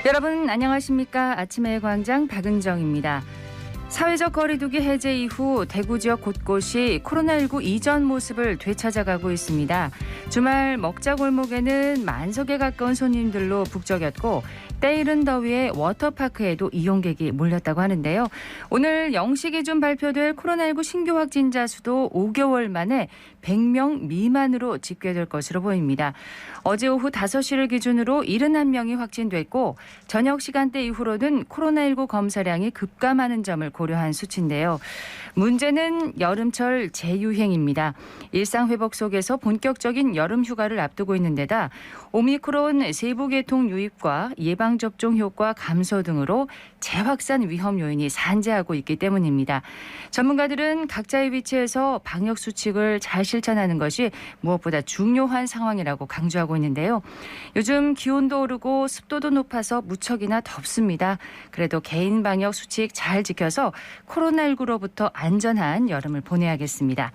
여러분 안녕하십니까? 아침의 광장 박은정입니다. 사회적 거리두기 해제 이후 대구 지역 곳곳이 코로나19 이전 모습을 되찾아가고 있습니다. 주말 먹자골목에는 만석에 가까운 손님들로 북적였고 때이른 더위에 워터파크에도 이용객이 몰렸다고 하는데요. 오늘 0시 기준 발표될 코로나19 신규 확진자 수도 5개월 만에 100명 미만으로 집계될 것으로 보입니다. 어제 오후 5시를 기준으로 71명이 확진됐고 저녁 시간대 이후로는 코로나19 검사량이 급감하는 점을 고려한 수치인데요. 문제는 여름철 재유행입니다. 일상회복 속에서 본격적인 여름 휴가를 앞두고 있는 데다 오미크론 세부계통 유입과 예방접종 효과 감소 등으로 재확산 위험 요인이 산재하고 있기 때문입니다. 전문가들은 각자의 위치에서 방역 수칙을 잘 실천하는 것이 무엇보다 중요한 상황이라고 강조하고 있는데요. 요즘 기온도 오르고 습도도 높아서 무척이나 덥습니다. 그래도 개인 방역 수칙 잘 지켜서 코로나19로부터 안전한 여름을 보내야겠습니다.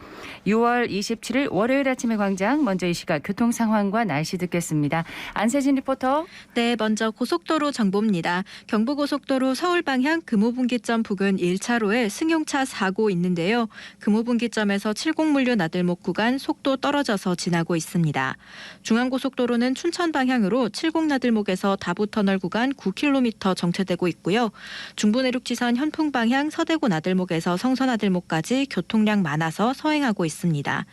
6월 27일 월요일 아침의 광장, 먼저 이 시각 교통 상황과 날씨 듣겠습니다. 안세진 리포터. 네, 먼저 고속도로 정보입니다. 경부고속도로 서울 방향 금호분기점 부근 1차로에 승용차 사고 있는데요. 금호분기점에서 70물류 나들목 구간 속도 떨어져서 지나고 있습니다. 중앙고속도로는 춘천 방향으로 70 나들목에서 다부터널 구간 9km 정체되고 있고요. 중부내륙지선 현풍 방향 서대구 나들목에서 성서 나들목까지 교통량 많아서 서행하고 있습니다.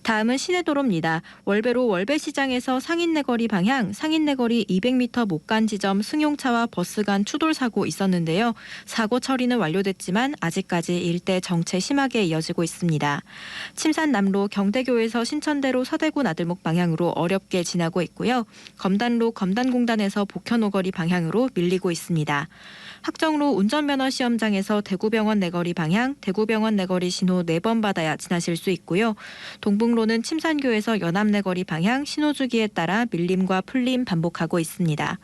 다음은 시내도로입니다. 월배로 월배시장에서 상인내거리 방향 상인내거리 200m 못 간 지점 승용차와 버스 간 추돌 사고 있었는데요. 사고 처리는 완료됐지만 아직까지 일대 정체 심하게 이어지고 있습니다. 침산남로 경대교에서 신천대로 서대구 나들목 방향으로 어렵게 지나고 있고요. 검단로 검단공단에서 복현오거리 방향으로 밀리고 있습니다. 학정로 운전면허 시험장에서 대구병원 내거리 방향 대구병원 내거리 신호 4번 받아야 지나실 수 있고요. 동북로는 침산교에서 연암내거리 방향 신호주기에 따라 밀림과 풀림 반복하고 있습니다.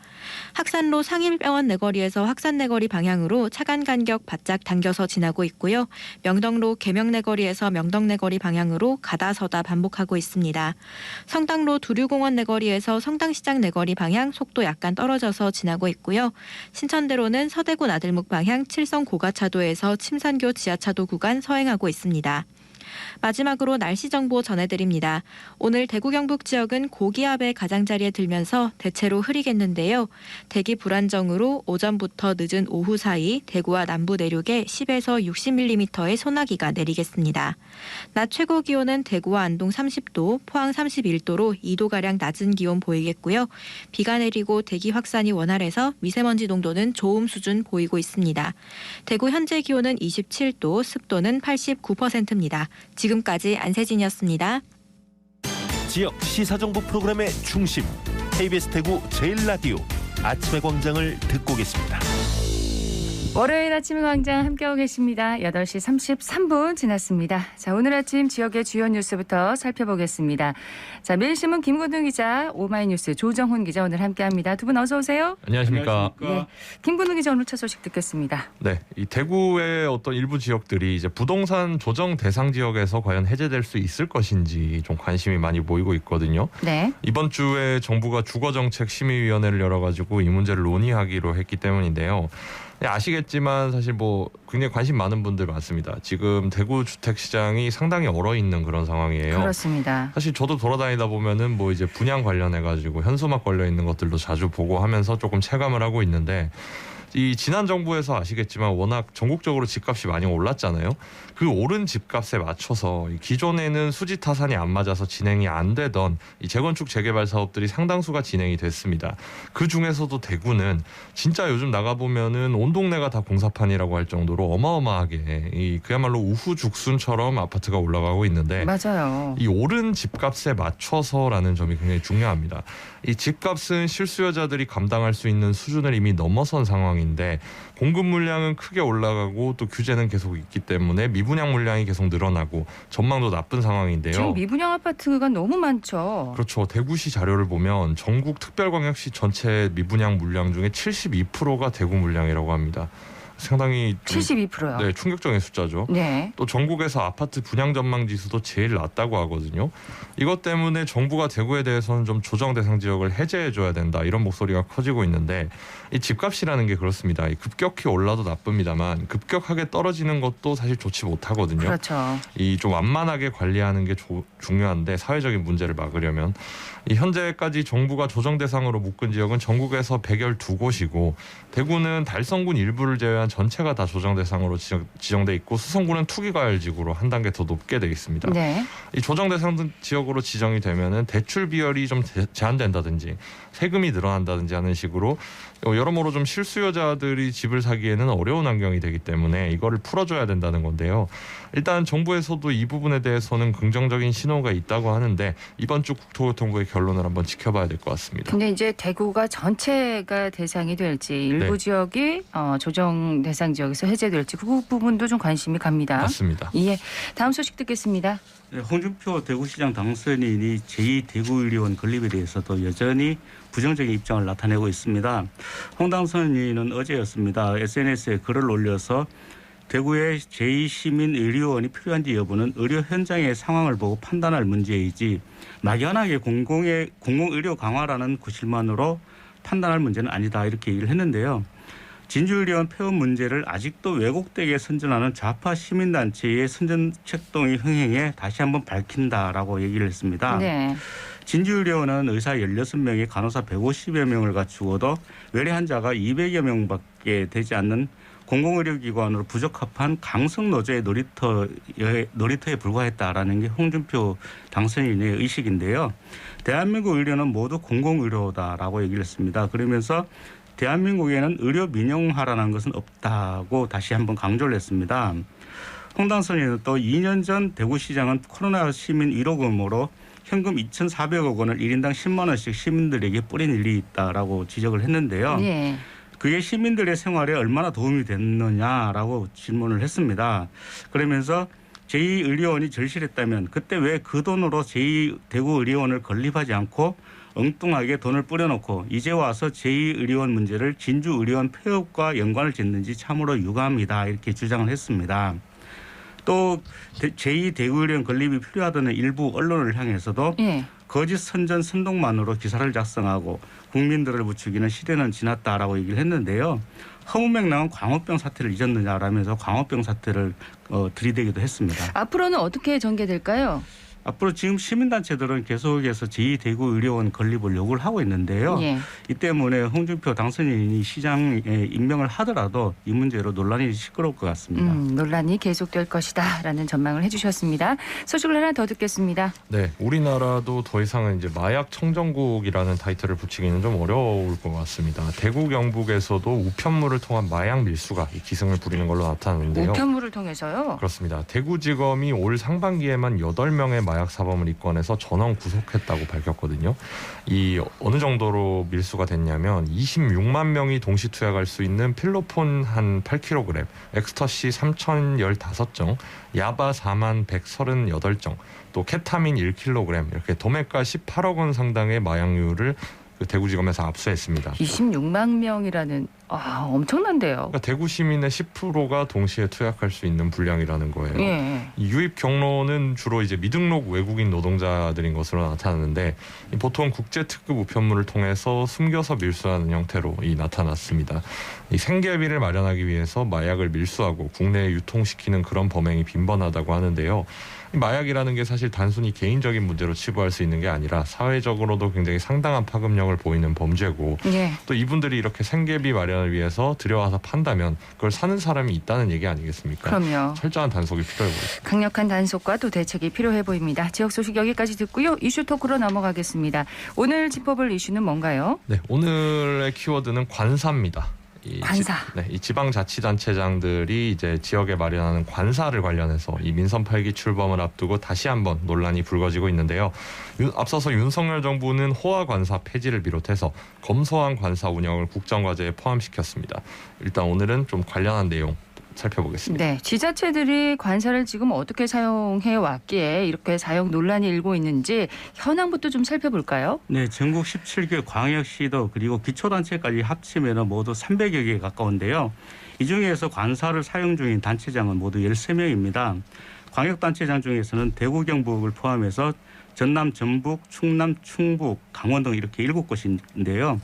학산로 상일병원 내거리에서 학산내거리 방향으로 차간 간격 바짝 당겨서 지나고 있고요. 명덕로 계명내거리에서 명덕내거리 방향으로 가다 서다 반복하고 있습니다. 성당로 두류공원 내거리에서 성당시장 내거리 방향 속도 약간 떨어져서 지나고 있고요. 신천대로는 서대구 나들목 방향 칠성 고가차도에서 침산교 지하차도 구간 서행하고 있습니다. 마지막으로 날씨 정보 전해드립니다. 오늘 대구 경북 지역은 고기압의 가장자리에 들면서 대체로 흐리겠는데요. 대기 불안정으로 오전부터 늦은 오후 사이 대구와 남부 내륙에 10에서 60mm의 소나기가 내리겠습니다. 낮 최고 기온은 대구와 안동 30도, 포항 31도로 2도가량 낮은 기온 보이겠고요. 비가 내리고 대기 확산이 원활해서 미세먼지 농도는 좋음 수준 보이고 있습니다. 대구 현재 기온은 27도, 습도는 89%입니다. 지금까지 안세진이었습니다. 지역 시사정보 프로그램의 중심 KBS 대구 제일라디오 아침의 광장을 듣고 계십니다. 월요일 아침의 광장 함께하고 계십니다. 8시 33분 지났습니다. 자, 오늘 아침 지역의 주요 뉴스부터 살펴보겠습니다. 자, 매일신문 김근우 기자, 오마이뉴스 조정훈 기자 오늘 함께합니다. 두 분 어서 오세요. 안녕하십니까. 네, 김근우 기자 오늘 첫 소식 듣겠습니다. 네, 이 대구의 어떤 일부 지역들이 이제 부동산 조정 대상 지역에서 과연 해제될 수 있을 것인지 좀 관심이 많이 모이고 있거든요. 네. 이번 주에 정부가 주거정책심의위원회를 열어가지고 이 문제를 논의하기로 했기 때문인데요. 네, 아시겠지만 사실 뭐 굉장히 관심 많은 분들 많습니다. 지금 대구 주택 시장이 상당히 얼어 있는 그런 상황이에요. 그렇습니다. 사실 저도 돌아다니다 보면은 뭐 이제 분양 관련해 가지고 현수막 걸려 있는 것들도 자주 보고 하면서 조금 체감을 하고 있는데, 이 지난 정부에서 아시겠지만 워낙 전국적으로 집값이 많이 올랐잖아요. 그 오른 집값에 맞춰서 기존에는 수지 타산이 안 맞아서 진행이 안 되던 이 재건축 재개발 사업들이 상당수가 진행이 됐습니다. 그 중에서도 대구는 진짜 요즘 나가보면은 온 동네가 다 공사판이라고 할 정도로 어마어마하게 이 그야말로 우후죽순처럼 아파트가 올라가고 있는데, 맞아요. 이 오른 집값에 맞춰서라는 점이 굉장히 중요합니다. 이 집값은 실수요자들이 감당할 수 있는 수준을 이미 넘어선 상황인데, 공급 물량은 크게 올라가고 또 규제는 계속 있기 때문에 미분양 물량이 계속 늘어나고 전망도 나쁜 상황인데요. 지금 미분양 아파트가 너무 많죠. 그렇죠. 대구시 자료를 보면 전국 특별광역시 전체 미분양 물량 중에 72%가 대구 물량이라고 합니다. 상당히 좀 72%요. 네, 충격적인 숫자죠. 네. 또 전국에서 아파트 분양 전망 지수도 제일 낮다고 하거든요. 이것 때문에 정부가 대구에 대해서는 좀 조정 대상 지역을 해제해줘야 된다 이런 목소리가 커지고 있는데 이 집값이라는 게 그렇습니다. 급격히 올라도 나쁩니다만 급격하게 떨어지는 것도 사실 좋지 못하거든요. 그렇죠. 이 좀 완만하게 관리하는 게 중요한데 사회적인 문제를 막으려면 이 현재까지 정부가 조정 대상으로 묶은 지역은 전국에서 112곳이고 대구는 달성군 일부를 제외한 전체가 다 조정 대상으로 지정돼 있고 수성구는 투기과열지구로 한 단계 더 높게 돼 있습니다. 네. 이 조정 대상 지역으로 지정이 되면은 대출 비율이 좀 제한된다든지 세금이 늘어난다든지 하는 식으로 여러모로 좀 실수요자들이 집을 사기에는 어려운 환경이 되기 때문에 이거를 풀어줘야 된다는 건데요. 일단 정부에서도 이 부분에 대해서는 긍정적인 신호가 있다고 하는데 이번 주 국토교통부의 결론을 한번 지켜봐야 될 것 같습니다. 근데 이제 대구가 전체가 대상이 될지 일부 네. 지역이 조정 대상 지역에서 해제될지 그 부분도 좀 관심이 갑니다. 맞습니다. 예. 다음 소식 듣겠습니다. 네, 홍준표 대구시장 당선인이 제2대구의료원 건립에 대해서도 여전히 부정적인 입장을 나타내고 있습니다. 홍 당선인은 어제였습니다. SNS에 글을 올려서 대구의 제2시민의료원이 필요한지 여부는 의료 현장의 상황을 보고 판단할 문제이지 막연하게 공공의료 강화라는 구실만으로 판단할 문제는 아니다 이렇게 얘기를 했는데요. 진주의료원 폐업 문제를 아직도 왜곡되게 선전하는 좌파 시민단체의 선전책동이 흥행해 다시 한번 밝힌다라고 얘기를 했습니다. 네. 진주의료원은 의사 16명에 간호사 150여 명을 갖추어도 외래 환자가 200여 명밖에 되지 않는 공공의료기관으로 부적합한 강성노조의 놀이터에 불과했다라는 게 홍준표 당선인의 의식인데요. 대한민국 의료는 모두 공공의료다라고 얘기를 했습니다. 그러면서 대한민국에는 의료 민영화라는 것은 없다고 다시 한번 강조를 했습니다. 홍 당선인은 또 2년 전 대구시장은 코로나 시민 위로금으로 현금 2,400억 원을 1인당 10만 원씩 시민들에게 뿌린 일이 있다라고 지적을 했는데요. 예. 그게 시민들의 생활에 얼마나 도움이 됐느냐라고 질문을 했습니다. 그러면서 제2의료원이 절실했다면 그때 왜 그 돈으로 제2대구의료원을 건립하지 않고 엉뚱하게 돈을 뿌려놓고 이제 와서 제2의료원 문제를 진주의료원 폐업과 연관을 짓는지 참으로 유감이다 이렇게 주장을 했습니다. 또 제2대구의료원 건립이 필요하다는 일부 언론을 향해서도 예. 거짓 선전 선동만으로 기사를 작성하고 국민들을 부추기는 시대는 지났다라고 얘기를 했는데요. 허무맹랑한 광우병 사태를 잊었느냐라면서 광우병 사태를 들이대기도 했습니다. 앞으로는 어떻게 전개될까요? 앞으로 지금 시민단체들은 계속해서 제2대구의료원 건립을 요구를 하고 있는데요. 예. 이 때문에 홍준표 당선인이 시장에 임명을 하더라도 이 문제로 논란이 시끄러울 것 같습니다. 논란이 계속될 것이다라는 전망을 해주셨습니다. 소식을 하나 더 듣겠습니다. 네, 우리나라도 더 이상은 이제 마약 청정국이라는 타이틀을 붙이기는 좀 어려울 것 같습니다. 대구 경북에서도 우편물을 통한 마약 밀수가 기승을 부리는 걸로 나타나는데요. 우편물을 통해서요? 그렇습니다. 대구지검이 올 상반기에만 8명의 마약 사범을 입건해서 전원 구속했다고 밝혔거든요. 이 어느 정도로 밀수가 됐냐면 26만 명이 동시 투약할 수 있는 필로폰 한 8kg, 엑스터시 3,015정, 야바 4만 138정, 또 케타민 1kg 이렇게 도매가 18억 원 상당의 마약류를 대구지검에서 압수했습니다. 26만 명이라는 엄청난데요. 그러니까 대구 시민의 10%가 동시에 투약할 수 있는 분량이라는 거예요. 예. 이 유입 경로는 주로 이제 미등록 외국인 노동자들인 것으로 나타나는데 보통 국제 특급 우편물을 통해서 숨겨서 밀수하는 형태로 나타났습니다. 이 생계비를 마련하기 위해서 마약을 밀수하고 국내에 유통시키는 그런 범행이 빈번하다고 하는데요. 마약이라는 게 사실 단순히 개인적인 문제로 치부할 수 있는 게 아니라 사회적으로도 굉장히 상당한 파급력을 보이는 범죄고 예. 또 이분들이 이렇게 생계비 마련을 위해서 들여와서 판다면 그걸 사는 사람이 있다는 얘기 아니겠습니까? 그럼요. 철저한 단속이 필요해 보입니다. 강력한 단속과 또 대책이 필요해 보입니다. 지역 소식 여기까지 듣고요. 이슈 토크로 넘어가겠습니다. 오늘 짚어볼 이슈는 뭔가요? 네, 오늘의 키워드는 관사입니다. 관사. 이 지방자치단체장들이 이제 지역에 마련하는 관사를 관련해서 이 민선 8기 출범을 앞두고 다시 한번 논란이 불거지고 있는데요. 앞서서 윤석열 정부는 호화 관사 폐지를 비롯해서 검소한 관사 운영을 국정과제에 포함시켰습니다. 일단 오늘은 좀 관련한 내용 살펴보겠습니다. 네, 지자체들이 관사를 지금 어떻게 사용해 왔기에 이렇게 사용 논란이 일고 있는지 현황부터 좀 살펴볼까요? 네, 전국 17개 광역시도 그리고 기초단체까지 합치면 모두 300여 개에 가까운데요. 이 중에서 관사를 사용 중인 단체장은 모두 13명입니다. 광역단체장 중에서는 대구, 경북을 포함해서 전남, 전북, 충남, 충북, 강원 등 이렇게 7곳인데요.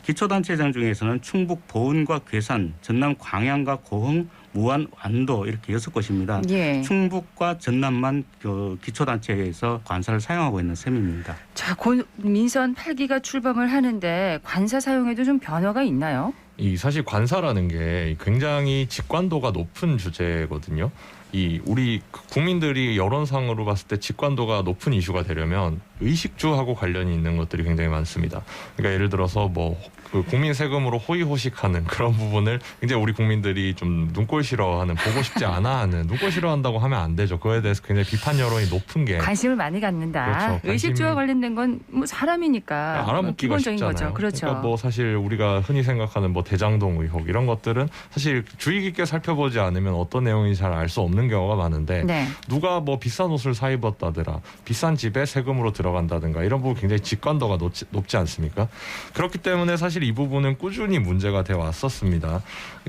기초단체장 중에서는 충북 보은과 괴산, 전남 광양과 고흥, 무안, 완도 이렇게 6곳입니다. 예. 충북과 전남만 그 기초단체에서 관사를 사용하고 있는 셈입니다. 자, 곧 민선 8기가 출범을 하는데 관사 사용에도 좀 변화가 있나요? 이 사실 관사라는 게 굉장히 직관도가 높은 주제거든요. 이 우리 국민들이 여론상으로 봤을 때 직관도가 높은 이슈가 되려면 의식주하고 관련이 있는 것들이 굉장히 많습니다. 그러니까 예를 들어서 뭐 그 국민 세금으로 호의호식하는 그런 부분을 굉장히 우리 국민들이 좀 눈꼴 싫어하는, 보고 싶지 않아 하는, 눈꼴 싫어한다고 하면 안 되죠. 그거에 대해서 굉장히 비판 여론이 높은 게 관심을 많이 갖는다. 그렇죠. 의식주와 관련된 건 뭐 사람이니까 알아먹기가 기본적인 쉽잖아요. 거죠. 그렇죠. 그러니까 뭐 사실 우리가 흔히 생각하는 뭐 대장동 의혹 이런 것들은 사실 주의 깊게 살펴보지 않으면 어떤 내용인지 잘 알 수 없는 경우가 많은데 네. 누가 뭐 비싼 옷을 사 입었다더라, 비싼 집에 세금으로 들어간다든가 이런 부분 굉장히 직관도가 높지 않습니까? 그렇기 때문에 사실 이 부분은 꾸준히 문제가 되어 왔었습니다.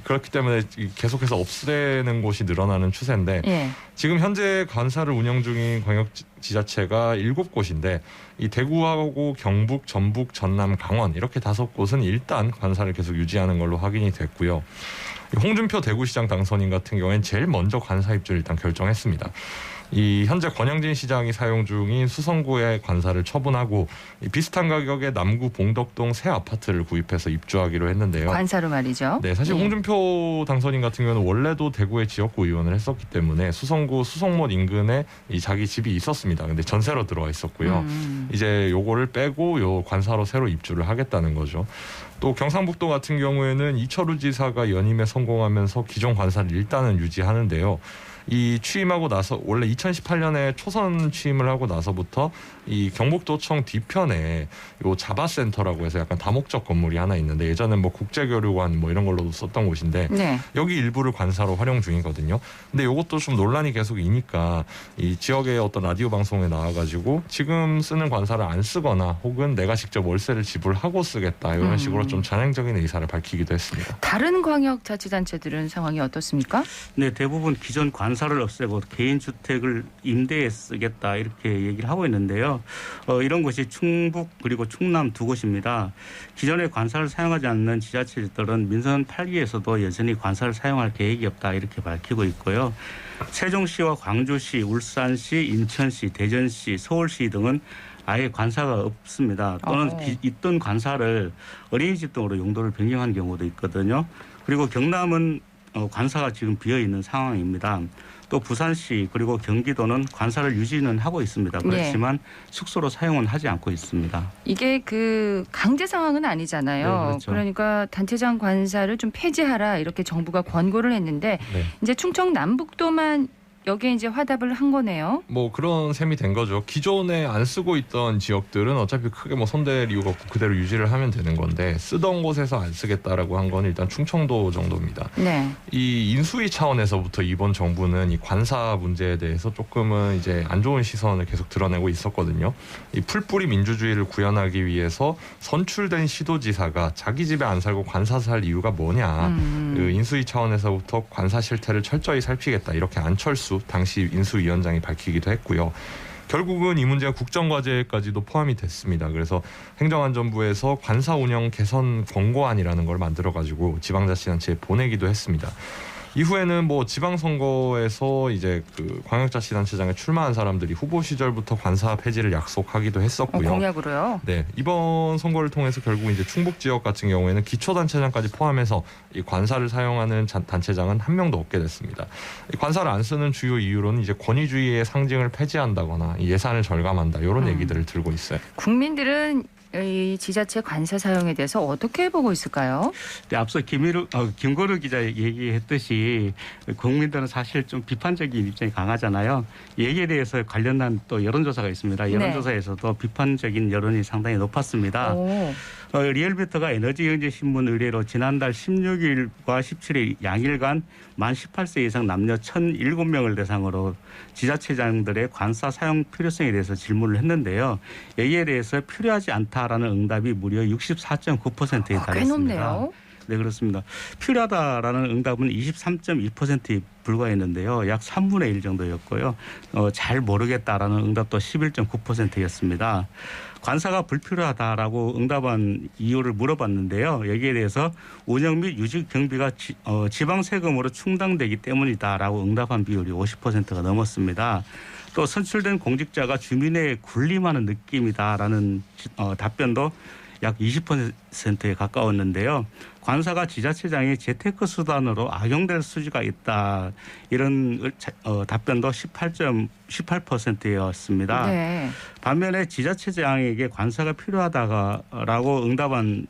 그렇기 때문에 계속해서 없애는 곳이 늘어나는 추세인데 예. 지금 현재 관사를 운영 중인 광역지자체가 7곳인데 이 대구하고 경북, 전북, 전남, 강원 이렇게 5곳은 일단 관사를 계속 유지하는 걸로 확인이 됐고요. 홍준표 대구시장 당선인 같은 경우에는 제일 먼저 관사 입주를 일단 결정했습니다. 이 현재 권영진 시장이 사용 중인 수성구의 관사를 처분하고 비슷한 가격에 남구 봉덕동 새 아파트를 구입해서 입주하기로 했는데요. 관사로 말이죠. 네, 사실 예. 홍준표 당선인 같은 경우는 원래도 대구의 지역구 의원을 했었기 때문에 수성구 수성못 인근에 이 자기 집이 있었습니다. 근데 전세로 들어와 있었고요. 이제 요거를 빼고 요 관사로 새로 입주를 하겠다는 거죠. 또 경상북도 같은 경우에는 이철우 지사가 연임에 성공하면서 기존 관사를 일단은 유지하는데요. 이 취임하고 나서 원래 2018년에 초선 취임을 하고 나서부터 이 경북도청 뒤편에 요 자바센터라고 해서 약간 다목적 건물이 하나 있는데 예전엔 뭐 국제교류관 뭐 이런 걸로도 썼던 곳인데 네. 여기 일부를 관사로 활용 중이거든요. 근데 이것도 좀 논란이 계속 이니까 이 지역의 어떤 라디오 방송에 나와가지고 지금 쓰는 관사를 안 쓰거나 혹은 내가 직접 월세를 지불하고 쓰겠다 이런 식으로 좀 잔행적인 의사를 밝히기도 했습니다. 다른 광역자치단체들은 상황이 어떻습니까? 네, 대부분 기존 관사를 없애고 개인 주택을 임대에 쓰겠다 이렇게 얘기를 하고 있는데요. 이런 곳이 충북 그리고 충남 2곳입니다. 기존에 관사를 사용하지 않는 지자체들은 민선 8기에서도 여전히 관사를 사용할 계획이 없다 이렇게 밝히고 있고요. 세종시와 광주시, 울산시, 인천시, 대전시, 서울시 등은 아예 관사가 없습니다. 또는 있던 관사를 어린이집 등으로 용도를 변경한 경우도 있거든요. 그리고 경남은 관사가 지금 비어있는 상황입니다. 또 부산시 그리고 경기도는 관사를 유지는 하고 있습니다. 그렇지만 숙소로 사용은 하지 않고 있습니다. 이게 그 강제 상황은 아니잖아요. 네, 그렇죠. 그러니까 단체장 관사를 좀 폐지하라 이렇게 정부가 권고를 했는데 네. 이제 충청 남북도만 여기에 이제 화답을 한 거네요. 뭐 그런 셈이 된 거죠. 기존에 안 쓰고 있던 지역들은 어차피 크게 뭐 손댈 이유가 없고 그대로 유지를 하면 되는 건데 쓰던 곳에서 안 쓰겠다라고 한 건 일단 충청도 정도입니다. 네. 이 인수위 차원에서부터 이번 정부는 이 관사 문제에 대해서 조금은 이제 안 좋은 시선을 계속 드러내고 있었거든요. 이 풀뿌리 민주주의를 구현하기 위해서 선출된 시도지사가 자기 집에 안 살고 관사 살 이유가 뭐냐. 그 인수위 차원에서부터 관사 실태를 철저히 살피겠다. 이렇게 안철수 당시 인수위원장이 밝히기도 했고요. 결국은 이 문제가 국정과제까지도 포함이 됐습니다. 그래서 행정안전부에서 관사 운영 개선 권고안이라는 걸 만들어가지고 지방자치단체에 보내기도 했습니다. 이후에는 뭐 지방선거에서 이제 그 광역자치단체장에 출마한 사람들이 후보 시절부터 관사 폐지를 약속하기도 했었고요. 공약으로요. 네, 이번 선거를 통해서 결국 이제 충북 지역 같은 경우에는 기초단체장까지 포함해서 이 관사를 사용하는 단체장은 한 명도 없게 됐습니다. 이 관사를 안 쓰는 주요 이유로는 이제 권위주의의 상징을 폐지한다거나 예산을 절감한다 이런 얘기들을 들고 있어요. 국민들은 이 지자체 관사 사용에 대해서 어떻게 보고 있을까요? 네, 앞서 김고르 기자 얘기했듯이 국민들은 사실 좀 비판적인 입장이 강하잖아요. 여기에 대해서 관련한 또 여론조사가 있습니다. 여론조사에서도 비판적인 여론이 상당히 높았습니다. 리얼미터가 에너지경제신문 의뢰로 지난달 16일과 17일 양일간 만 18세 이상 남녀 1,007명을 대상으로 지자체장들의 관사 사용 필요성에 대해서 질문을 했는데요. 여기에 대해서 필요하지 않다라는 응답이 무려 64.9%에 달했습니다. 꽤 높네요. 네, 그렇습니다. 필요하다라는 응답은 23.2%에 불과했는데요. 약 3분의 1 정도였고요. 잘 모르겠다라는 응답도 11.9%였습니다. 관사가 불필요하다라고 응답한 이유를 물어봤는데요. 여기에 대해서 운영 및 유지 경비가 지방 세금으로 충당되기 때문이다라고 응답한 비율이 50%가 넘었습니다. 또 선출된 공직자가 주민에 군림하는 느낌이다라는 답변도 약 20%에 가까웠는데요. 관사가 지자체장의 재테크 수단으로 악용될 수지가 있다. 이런 답변도 18%였습니다. 네. 반면에 지자체장에게 관사가 필요하다라고 응답한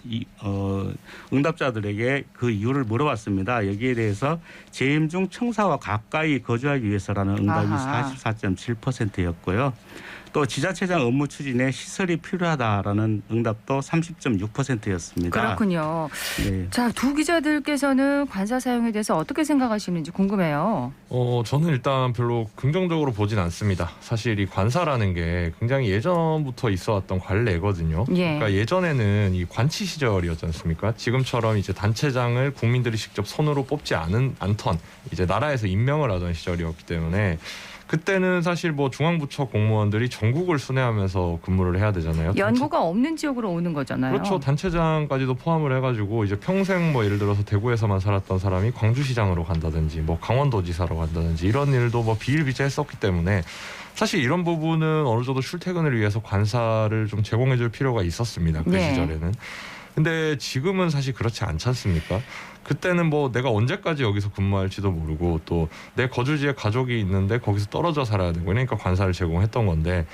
응답자들에게 그 이유를 물어봤습니다. 여기에 대해서 재임 중 청사와 가까이 거주하기 위해서라는 응답이 44.7%였고요. 또 지자체장 업무 추진에 시설이 필요하다라는 응답도 30.6%였습니다. 그렇군요. 네. 자, 두 기자들께서는 관사 사용에 대해서 어떻게 생각하시는지 궁금해요. 저는 일단 별로 긍정적으로 보진 않습니다. 사실 이 관사라는 게 굉장히 예전부터 있어왔던 관례거든요. 예. 그러니까 예전에는 이 관치 시절이었지 않습니까? 지금처럼 이제 단체장을 국민들이 직접 손으로 뽑지 않던 이제 나라에서 임명을 하던 시절이었기 때문에 그때는 사실 뭐 중앙부처 공무원들이 전국을 순회하면서 근무를 해야 되잖아요. 연고가 없는 지역으로 오는 거잖아요. 그렇죠. 단체장까지도 포함을 해가지고 이제 평생 뭐 예를 들어서 대구에서만 살았던 사람이 광주시장으로 간다든지 뭐 강원도지사로 간다든지 이런 일도 뭐 비일비재했었기 때문에 사실 이런 부분은 어느 정도 출퇴근을 위해서 관사를 좀 제공해줄 필요가 있었습니다. 그 네. 시절에는. 근데 지금은 사실 그렇지 않지 않습니까? 그때는 뭐 내가 언제까지 여기서 근무할지도 모르고 또 내 거주지에 가족이 있는데 거기서 떨어져 살아야 되고 그러니까 관사를 제공했던 건데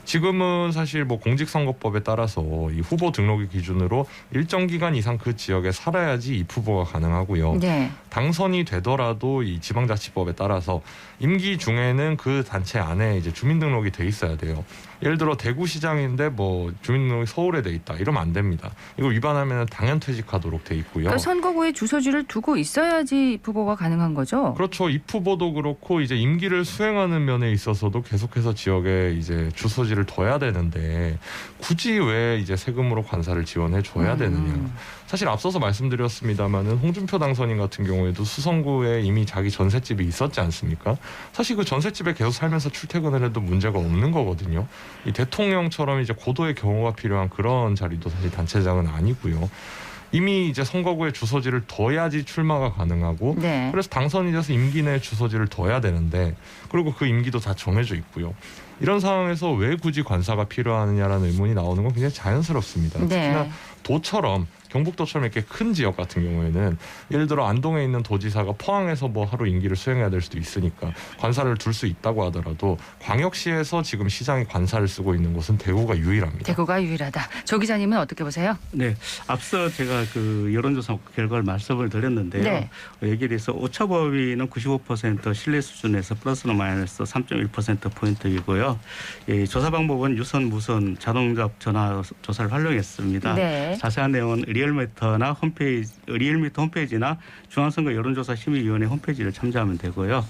지금은 사실 뭐 공직선거법에 따라서 이 후보 등록일 기준으로 일정 기간 이상 그 지역에 살아야지 입후보가 가능하고요. 네. 당선이 되더라도 이 지방자치법에 따라서 임기 중에는 그 단체 안에 이제 주민등록이 돼 있어야 돼요. 예를 들어 대구시장인데 뭐 주민등록이 서울에 돼 있다 이러면 안 됩니다. 이걸 위반하면 당연퇴직하도록 돼 있고요. 그러니까 선거구에 주소지를 두고 있어야지 입후보가 가능한 거죠. 그렇죠. 입후보도 그렇고 이제 임기를 수행하는 면에 있어서도 계속해서 지역에 이제 주소지를 둬야 되는데 굳이 왜 이제 세금으로 관사를 지원해 줘야 되느냐. 사실 앞서서 말씀드렸습니다마는 홍준표 당선인 같은 경우에도 수성구에 이미 자기 전셋집이 있었지 않습니까? 사실 그 전셋집에 계속 살면서 출퇴근을 해도 문제가 없는 거거든요. 이 대통령처럼 이제 고도의 경호가 필요한 그런 자리도 사실 단체장은 아니고요. 이미 이제 선거구에 주소지를 둬야지 출마가 가능하고 네. 그래서 당선이 돼서 임기 내에 주소지를 둬야 되는데 그리고 그 임기도 다 정해져 있고요. 이런 상황에서 왜 굳이 관사가 필요하느냐라는 의문이 나오는 건 굉장히 자연스럽습니다. 특히나 네. 도처럼 경북도처럼 이렇게 큰 지역 같은 경우에는 예를 들어 안동에 있는 도지사가 포항에서 뭐 하루 임기를 수행해야 될 수도 있으니까 관사를 둘 수 있다고 하더라도 광역시에서 지금 시장이 관사를 쓰고 있는 곳은 대구가 유일합니다. 대구가 유일하다. 조 기자님은 어떻게 보세요? 네, 앞서 제가 그 여론조사 결과를 말씀을 드렸는데요. 네. 여기에 대해서 오차범위는 95% 신뢰 수준에서 플러스나 마이너스 3.1%포인트이고요. 이 조사 방법은 유선, 무선, 자동답 전화 조사를 활용했습니다. 네. 자세한 내용은 리얼미터 홈페이지나 중앙선거 여론조사심의위원회 홈페이지를 참조하면 되고요.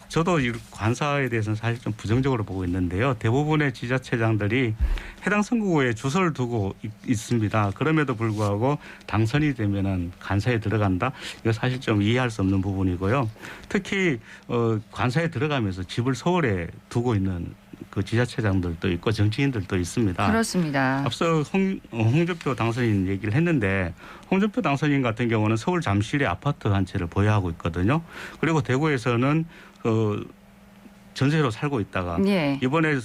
저도 이 관사에 대해서는 사실 좀 부정적으로 보고 있는데요. 대부분의 지자체장들이 해당 선거구에 주소를 두고 있습니다. 그럼에도 불구하고 당선이 되면은 관사에 들어간다. 이거 사실 좀 이해할 수 없는 부분이고요. 특히 관사에 들어가면서 집을 서울에 두고 있는 그 지자체장들도 있고 정치인들도 있습니다. 그렇습니다. 앞서 홍준표 당선인 얘기를 했는데 홍준표 당선인 같은 경우는 서울 잠실에 아파트 한 채를 보유하고 있거든요. 그리고 대구에서는 전세로 살고 있다가 예. 이번에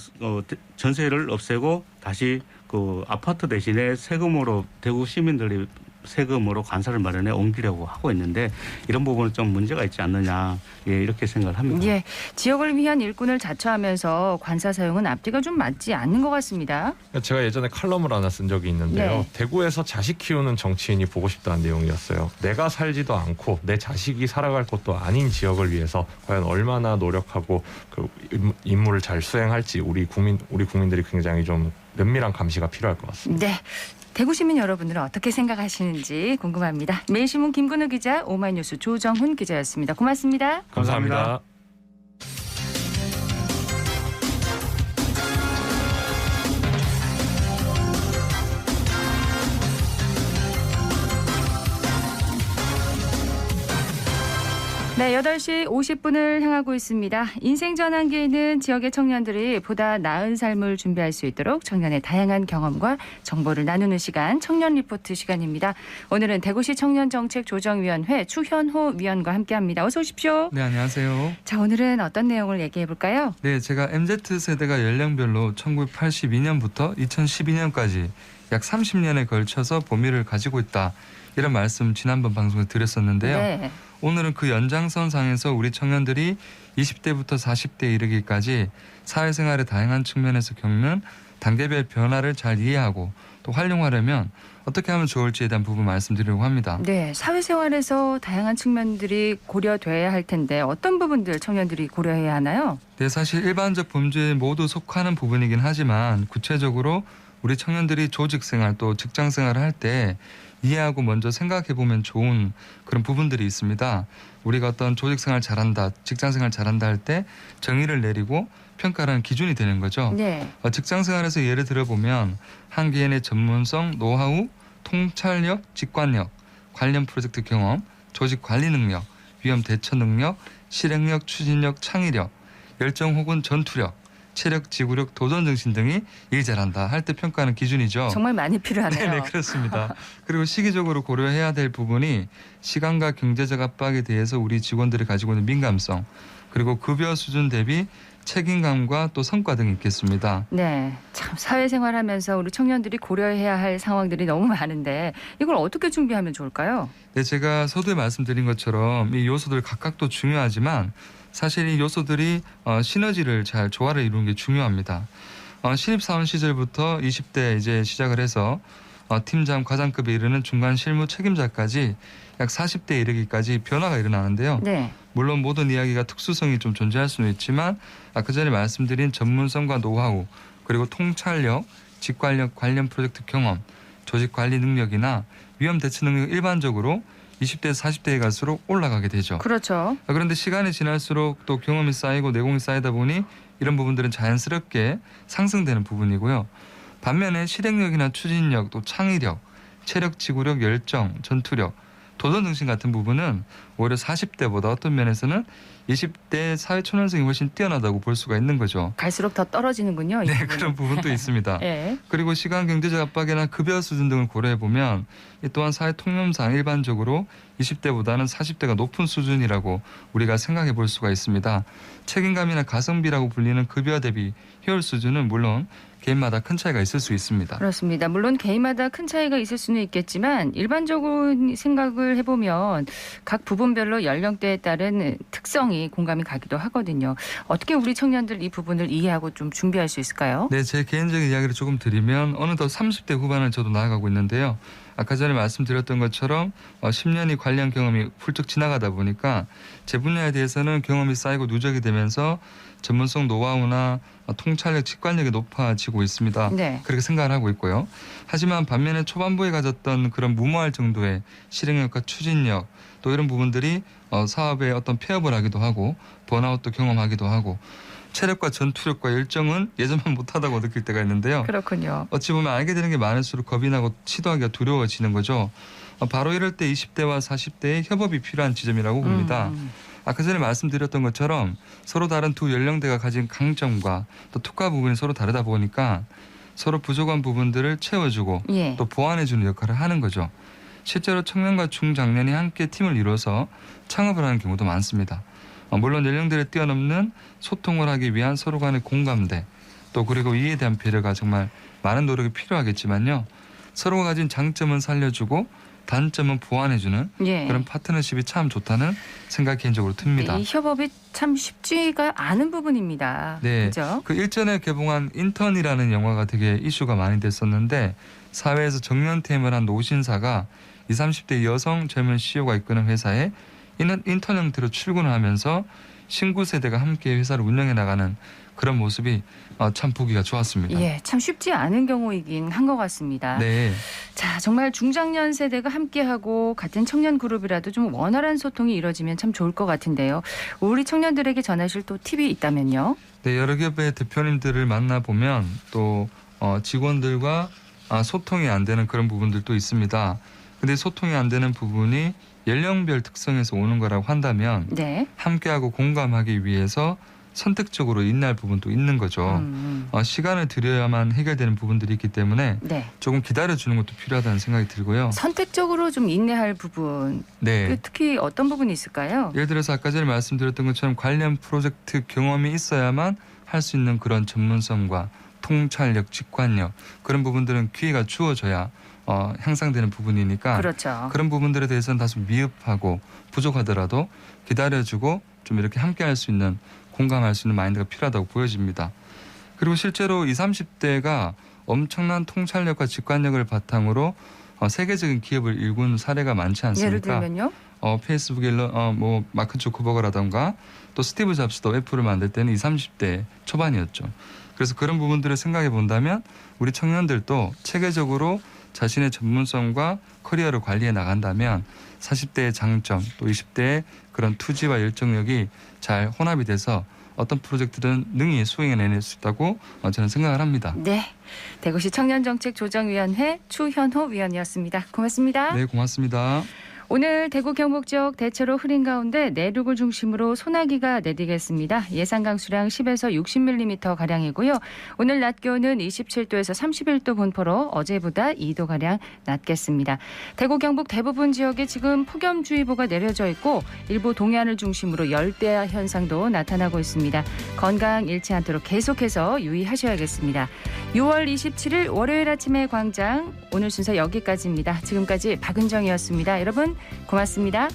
전세를 없애고 다시 그 아파트 대신에 세금으로 대구 시민들이 세금으로 관사를 마련해 옮기려고 하고 있는데 이런 부분은 좀 문제가 있지 않느냐 이렇게 생각을 합니다. 예, 지역을 위한 일꾼을 자처하면서 관사 사용은 앞뒤가 좀 맞지 않는 것 같습니다. 제가 예전에 칼럼을 하나 쓴 적이 있는데요. 네. 대구에서 자식 키우는 정치인이 보고 싶다는 내용이었어요. 내가 살지도 않고 내 자식이 살아갈 곳도 아닌 지역을 위해서 과연 얼마나 노력하고 그 임무를 잘 수행할지 우리 국민들이 굉장히 좀 면밀한 감시가 필요할 것 같습니다. 네. 대구 시민 여러분들은 어떻게 생각하시는지 궁금합니다. 매일신문 김근우 기자, 오마이뉴스 조정훈 기자였습니다. 고맙습니다. 감사합니다. 네, 8시 50분을 향하고 있습니다. 인생 전환기에는 지역의 청년들이 보다 나은 삶을 준비할 수 있도록 청년의 다양한 경험과 정보를 나누는 시간, 청년 리포트 시간입니다. 오늘은 대구시 청년정책조정위원회 추현호 위원과 함께합니다. 어서 오십시오. 네, 안녕하세요. 자, 오늘은 어떤 내용을 얘기해 볼까요? 네, 제가 MZ세대가 연령별로 1982년부터 2012년까지 약 30년에 걸쳐서 범위를 가지고 있다. 이런 말씀 지난번 방송에 드렸었는데요. 네. 오늘은 그 연장선상에서 우리 청년들이 20대부터 40대에 이르기까지 사회생활의 다양한 측면에서 겪는 단계별 변화를 잘 이해하고 또 활용하려면 어떻게 하면 좋을지에 대한 부분 말씀드리려고 합니다. 네, 사회생활에서 다양한 측면들이 고려돼야 할 텐데 어떤 부분들 청년들이 고려해야 하나요? 네, 사실 일반적 범죄에 모두 속하는 부분이긴 하지만 구체적으로 우리 청년들이 조직생활 또 직장생활을 할 때 이해하고 먼저 생각해보면 좋은 그런 부분들이 있습니다. 우리가 어떤 조직생활 잘한다, 직장생활 잘한다 할 때 정의를 내리고 평가라는 기준이 되는 거죠. 네. 직장생활에서 예를 들어보면 한 개인의 전문성, 노하우, 통찰력, 직관력, 관련 프로젝트 경험, 조직 관리 능력, 위험 대처 능력, 실행력, 추진력, 창의력, 열정 혹은 전투력, 체력, 지구력, 도전 정신 등이 일 잘한다 할 때 평가하는 기준이죠. 정말 많이 필요하네요. 네, 그렇습니다. 그리고 시기적으로 고려해야 될 부분이 시간과 경제적 압박에 대해서 우리 직원들이 가지고 있는 민감성, 그리고 급여 수준 대비 책임감과 또 성과 등이 있겠습니다. 네, 참 사회생활하면서 우리 청년들이 고려해야 할 상황들이 너무 많은데 이걸 어떻게 준비하면 좋을까요? 네, 제가 서두에 말씀드린 것처럼 이 요소들 각각도 중요하지만 사실 이 요소들이 시너지를 잘 조화를 이루는 게 중요합니다. 신입사원 시절부터 20대 이제 시작을 해서 팀장, 과장급에 이르는 중간 실무 책임자까지 약 40대에 이르기까지 변화가 일어나는데요. 네. 물론 모든 이야기가 특수성이 좀 존재할 수는 있지만 아까 전에 말씀드린 전문성과 노하우 그리고 통찰력, 직관력, 관련 프로젝트 경험, 조직 관리 능력이나 위험 대처 능력 일반적으로 20대에서 40대에 갈수록 올라가게 되죠. 그렇죠. 그런데 시간이 지날수록 또 경험이 쌓이고 내공이 쌓이다 보니 이런 부분들은 자연스럽게 상승되는 부분이고요. 반면에 실행력이나 추진력, 또 창의력, 체력, 지구력, 열정, 전투력, 도전 정신 같은 부분은 오히려 40대보다 어떤 면에서는 20대 사회 초년생이 훨씬 뛰어나다고 볼 수가 있는 거죠. 갈수록 더 떨어지는군요. 이 네, 부분은. 그런 부분도 있습니다. 예. 그리고 시간 경제적 압박이나 급여 수준 등을 고려해 보면 이 또한 사회 통념상 일반적으로 20대보다는 40대가 높은 수준이라고 우리가 생각해 볼 수가 있습니다. 책임감이나 가성비라고 불리는 급여 대비 효율 수준은 물론 개인마다 큰 차이가 있을 수 있습니다. 그렇습니다. 물론 개인마다 큰 차이가 있을 수는 있겠지만 일반적으로 생각을 해보면 각 부분별로 연령대에 따른 특성이 공감이 가기도 하거든요. 어떻게 우리 청년들 이 부분을 이해하고 좀 준비할 수 있을까요? 네, 제 개인적인 이야기를 조금 드리면 어느덧 30대 후반을 저도 나아가고 있는데요. 아까 전에 말씀드렸던 것처럼 10년이 관련 경험이 훌쩍 지나가다 보니까 제 분야에 대해서는 경험이 쌓이고 누적이 되면서 전문성 노하우나 통찰력, 직관력이 높아지고 있습니다. 네. 그렇게 생각을 하고 있고요. 하지만 반면에 초반부에 가졌던 그런 무모할 정도의 실행력과 추진력 또 이런 부분들이 사업에 어떤 폐업을 하기도 하고 번아웃도 경험하기도 하고 체력과 전투력과 열정은 예전만 못하다고 느낄 때가 있는데요. 그렇군요. 어찌 보면 알게 되는 게 많을수록 겁이 나고 시도하기가 두려워지는 거죠. 바로 이럴 때 20대와 40대의 협업이 필요한 지점이라고 봅니다. 아까 전에 말씀드렸던 것처럼 서로 다른 두 연령대가 가진 강점과 또 특화 부분이 서로 다르다 보니까 서로 부족한 부분들을 채워주고 예. 또 보완해주는 역할을 하는 거죠. 실제로 청년과 중장년이 함께 팀을 이루어서 창업을 하는 경우도 많습니다. 물론 연령대를 뛰어넘는 소통을 하기 위한 서로 간의 공감대 또 그리고 이에 대한 배려가 정말 많은 노력이 필요하겠지만요. 서로가 가진 장점은 살려주고 단점은 보완해주는 예. 그런 파트너십이 참 좋다는 생각 개인적으로 듭니다. 이 협업이 참 쉽지가 않은 부분입니다. 네. 그죠? 그 일전에 개봉한 인턴이라는 영화가 되게 이슈가 많이 됐었는데 사회에서 정년퇴임을 한 노신사가 20, 30대 여성 젊은 CEO가 이끄는 회사에 인턴 형태로 출근을 하면서 신구 세대가 함께 회사를 운영해 나가는 그런 모습이 참 보기가 좋았습니다. 예, 참 쉽지 않은 경우이긴 한 것 같습니다. 네. 자, 정말 중장년 세대가 함께하고 같은 청년 그룹이라도 좀 원활한 소통이 이루어지면 참 좋을 것 같은데요. 우리 청년들에게 전하실 또 팁이 있다면요? 네, 여러 기업의 대표님들을 만나보면 또 직원들과 소통이 안 되는 그런 부분들도 있습니다. 근데 소통이 안 되는 부분이 연령별 특성에서 오는 거라고 한다면 네. 함께하고 공감하기 위해서 선택적으로 인내할 부분도 있는 거죠. 시간을 들여야만 해결되는 부분들이 있기 때문에 네. 조금 기다려주는 것도 필요하다는 생각이 들고요. 선택적으로 좀 인내할 부분, 네. 특히 어떤 부분이 있을까요? 예를 들어서 아까 전에 말씀드렸던 것처럼 관련 프로젝트 경험이 있어야만 할 수 있는 그런 전문성과 통찰력, 직관력 그런 부분들은 기회가 주어져야 향상되는 부분이니까 그렇죠. 그런 부분들에 대해서는 다소 미흡하고 부족하더라도 기다려주고 좀 이렇게 함께할 수 있는 공감할 수 있는 마인드가 필요하다고 보여집니다. 그리고 실제로 20, 30대가 엄청난 통찰력과 직관력을 바탕으로 세계적인 기업을 일군 사례가 많지 않습니까? 예를 들면요? 페이스북의 뭐 마크 주커버거라던가 또 스티브 잡스도 애플을 만들 때는 20, 30대 초반이었죠. 그래서 그런 부분들을 생각해 본다면 우리 청년들도 체계적으로 자신의 전문성과 커리어를 관리해 나간다면 40대의 장점 또 20대의 그런 투지와 열정력이 잘 혼합이 돼서 어떤 프로젝트든 능히 수행해낼 수 있다고 저는 생각을 합니다. 네. 대구시 청년정책조정위원회 추현호 위원이었습니다. 고맙습니다. 네, 고맙습니다. 오늘 대구 경북 지역 대체로 흐린 가운데 내륙을 중심으로 소나기가 내리겠습니다. 예상 강수량 10에서 60mm 가량이고요. 오늘 낮 기온은 27도에서 31도 분포로 어제보다 2도 가량 낮겠습니다. 대구 경북 대부분 지역에 지금 폭염주의보가 내려져 있고 일부 동해안을 중심으로 열대야 현상도 나타나고 있습니다. 건강 잃지 않도록 계속해서 유의하셔야겠습니다. 6월 27일 월요일 아침의 광장 오늘 순서 여기까지입니다. 지금까지 박은정이었습니다. 여러분 고맙습니다.